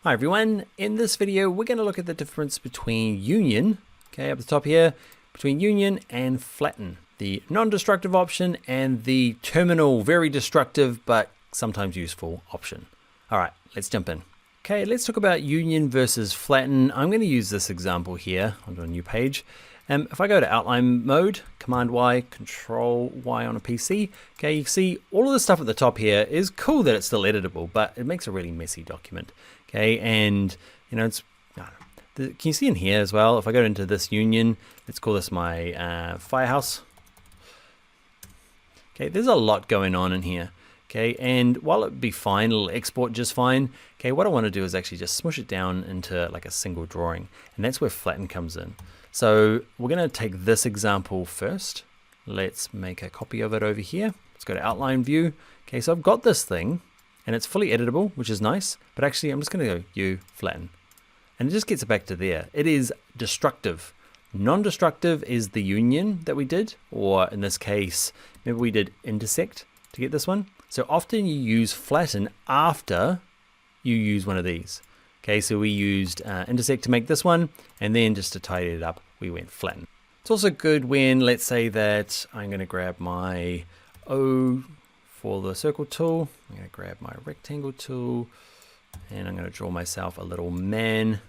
Hi everyone, in this video we're going to look at the difference between union, okay, up the top here, between union and flatten, the non-destructive option and the terminal, very destructive but sometimes useful option. Alright, let's jump in. Okay, let's talk about union versus flatten. I'm going to use this example here onto a new page. If I go to outline mode, Command Y, Control Y on a PC, okay, you can see all of the stuff at the top here is cool that it's still editable, but it makes a really messy document. Okay, and you know, can you see in here as well, if I go into this union, let's call this my firehouse. Okay, there's a lot going on in here. Okay, and while it'd be fine, it'll export just fine. Okay, what I want to do is actually just smush it down into like a single drawing, and that's where flatten comes in. So we're going to take this example first. Let's make a copy of it over here. Let's go to outline view. Okay, so I've got this thing and it's fully editable, which is nice, but actually I'm just going to go flatten, and it just gets it back to there. It is destructive. Non-destructive is the union that we did, or in this case, maybe we did intersect to get this one. So often you use flatten after you use one of these. Okay, so we used intersect to make this one, and then just to tidy it up, we went flatten. It's also good when, let's say that I'm going to grab my O for the circle tool, I'm going to grab my rectangle tool, and I'm going to draw myself a little man.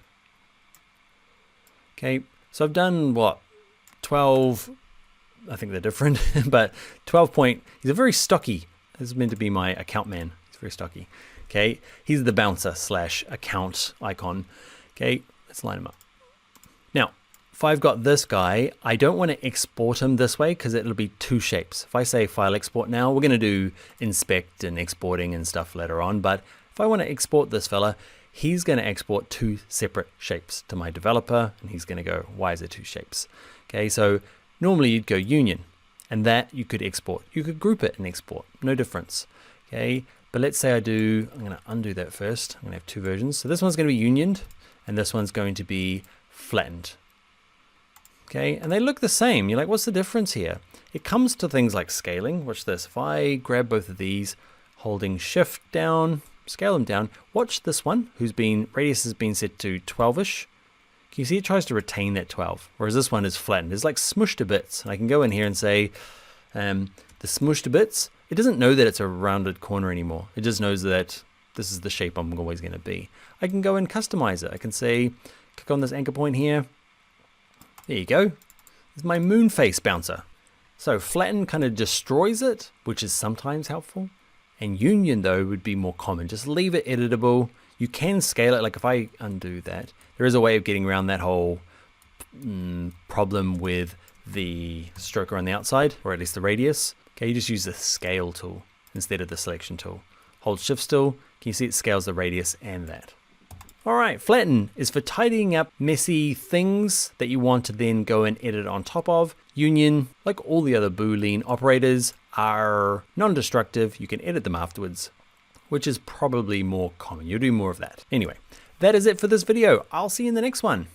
Okay, so I've done what, 12, I think they're different, but 12 point, he's a very stocky, this is meant to be my account man, he's very stocky. Okay, he's the bouncer slash account icon. Okay, let's line him up. Now, if I've got this guy, I don't want to export him this way because it'll be two shapes. If I say file export now, we're going to do inspect and exporting and stuff later on. But if I want to export this fella, he's going to export two separate shapes to my developer, and he's going to go, why is there two shapes? Okay, so normally you'd go union, and that you could export. You could group it and export, no difference. Okay. But let's say I'm going to undo that first. I'm going to have two versions. So this one's going to be unioned, and this one's going to be flattened. Okay, and they look the same. You're like, what's the difference here? It comes to things like scaling. Watch this. If I grab both of these, holding shift down, scale them down, watch this one, radius has been set to 12-ish. Can you see it tries to retain that 12, whereas this one is flattened. It's like smushed to bits. And I can go in here and say, the smushed to bits, it doesn't know that it's a rounded corner anymore. It just knows that this is the shape I'm always going to be. I can go and customize it. I can say, click on this anchor point here. There you go. It's my moon face bouncer. So flatten kind of destroys it, which is sometimes helpful. And union though would be more common. Just leave it editable. You can scale it. Like if I undo that, there is a way of getting around that whole problem with the stroker on the outside, or at least the radius. Okay, you just use the scale tool instead of the selection tool. Hold shift still, can you see it scales the radius and that. All right, flatten is for tidying up messy things that you want to then go and edit on top of. Union, like all the other Boolean operators, are non-destructive. You can edit them afterwards, which is probably more common. You'll do more of that. Anyway, that is it for this video. I'll see you in the next one.